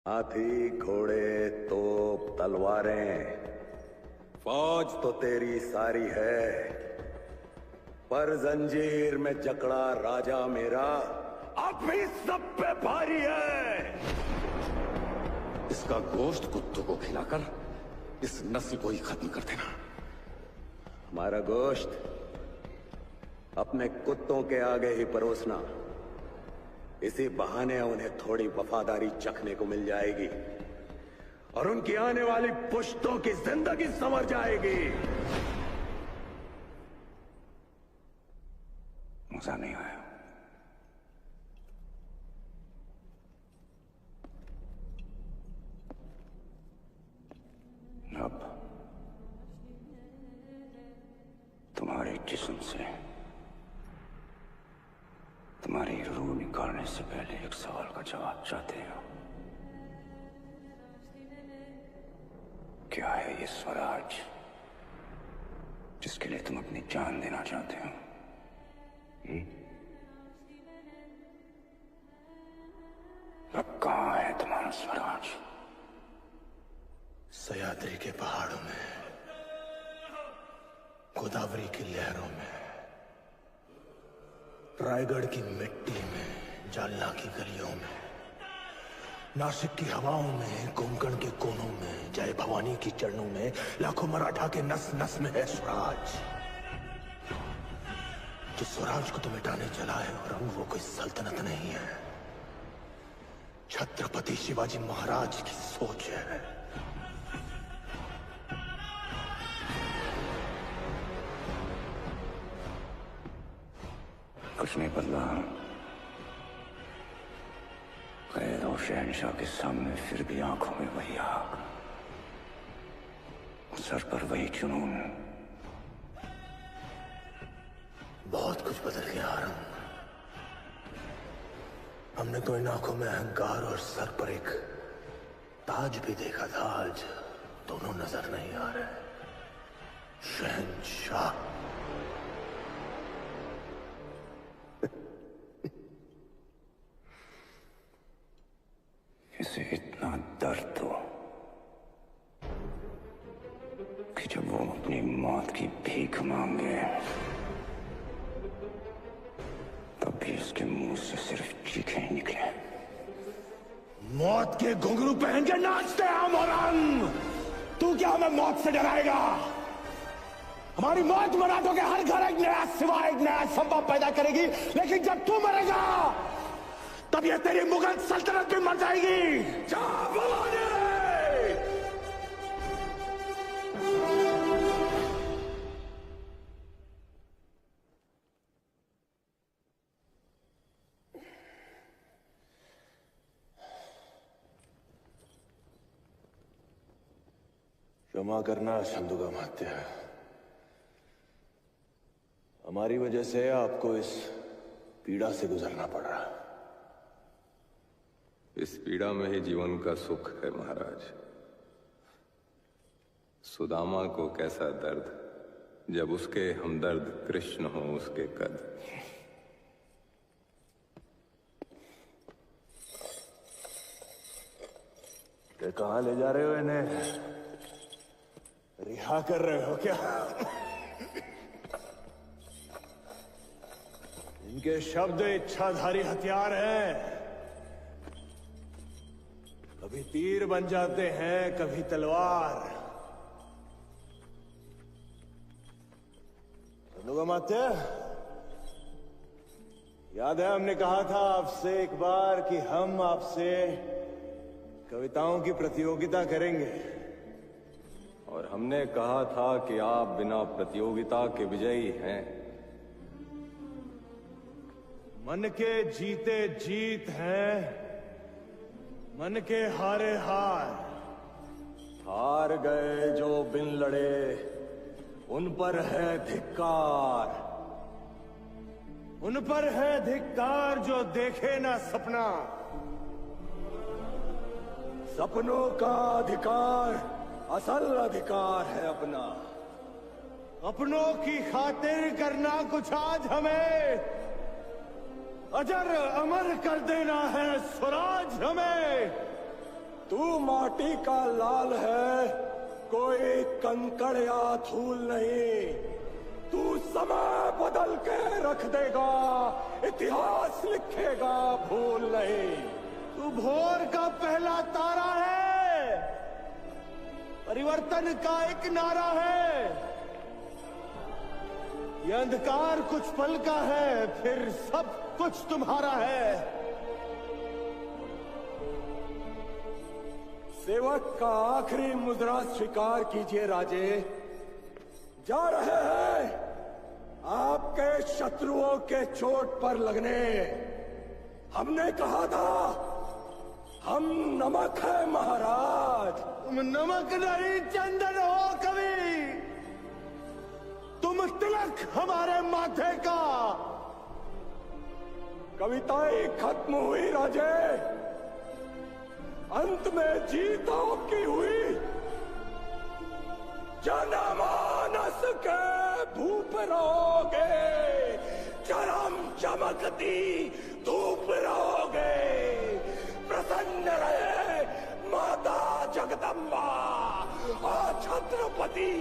हाथी घोड़े तोप तलवारें फौज तो तेरी सारी है, पर जंजीर में जकड़ा राजा मेरा अब भी सब पे भारी है। इसका गोश्त कुत्तों को खिलाकर इस नस्ल को ही खत्म कर देना। हमारा गोश्त अपने कुत्तों के आगे ही परोसना, इसी बहाने उन्हें थोड़ी वफादारी चखने को मिल जाएगी और उनकी आने वाली पुश्तों की जिंदगी संवर जाएगी। मजा नहीं आया। अब तुम्हारे जिस्म से तुम्हारी रूह निकालने से पहले एक सवाल का जवाब चाहते हो। क्या है ये स्वराज जिसके लिए तुम अपनी जान देना चाहते हो? अब कहाँ है तुम्हारा स्वराज? सह्याद्री के पहाड़ों में, गोदावरी की लहरों में, रायगढ़ की मिट्टी में, जालना की गलियों में, नासिक की हवाओं में, कोंकण के कोनों में, जय भवानी की चरणों में, लाखों मराठा के नस नस में है स्वराज। जिस स्वराज को तो मिटाने चला है और वो कोई सल्तनत नहीं है, छत्रपति शिवाजी महाराज की सोच है। कुछ नहीं बदला। कैद और शहनशाह के सामने फिर भी आंखों में वही आग, सर पर वही जुनून। बहुत कुछ बदल गया आरंग। हमने तो इन आंखों में अहंकार और सर पर एक ताज भी देखा था, आज दोनों नजर नहीं आ रहे। शहनशाह इसे इतना दर्द हो कि जब वो अपनी मौत की भीख मांगे तब भी उसके मुंह से सिर्फ चीखें ही निकले। मौत के घुंघरू पहन के नाचते हम औरंग। तू क्या हमें मौत से डराएगा? हमारी मौत मराठों के हर घर एक नया सिवा, एक नया संभव पैदा करेगी। लेकिन जब तू मरेगा तब ये तेरी मुगल सल्तनत भी मर जाएगी। जा भवानी! क्षमा करना छंदुगामात्य, हमारी वजह से आपको इस पीड़ा से गुजरना पड़ रहा। इस पीड़ा में ही जीवन का सुख है महाराज। सुदामा को कैसा दर्द जब उसके हमदर्द कृष्ण हो उसके कद। ये कहां ले जा रहे हो इन्हें? रिहा कर रहे हो क्या? इनके शब्द इच्छाधारी हथियार हैं। कभी तीर बन जाते हैं, कभी तलवार। छंदुगामात्य, याद है हमने कहा था आपसे एक बार कि हम आपसे कविताओं की प्रतियोगिता करेंगे, और हमने कहा था कि आप बिना प्रतियोगिता के विजयी हैं। मन के जीते जीत हैं, मन के हारे हार। हार गए जो बिन लड़े उन पर है धिक्कार। उन पर है धिक्कार जो देखे ना सपना। सपनों का अधिकार असल अधिकार है अपना। अपनों की खातिर करना कुछ आज हमें, अजर अमर कर देना है स्वराज हमें। तू माटी का लाल है, कोई कंकड़ या धूल नहीं। तू समय बदल के रख देगा, इतिहास लिखेगा भूल नहीं। तू भोर का पहला तारा है, परिवर्तन का एक नारा है। ये अंधकार कुछ पल का है, फिर सब कुछ तुम्हारा है। सेवक का आखिरी मुद्रा स्वीकार कीजिए राजे। जा रहे हैं आपके शत्रुओं के चोट पर लगने। हमने कहा था हम नमक है महाराज। तुम नमक नहीं चंदन हो कवि, तुम तिलक हमारे माथे का। कविताएं खत्म हुई राजे, अंत में जीत आपकी हुई। जनमानस के भूप रहोगे, चरम चमकती धूप रहोगे। प्रसन्न रहे माता जगदम्बा और छत्रपति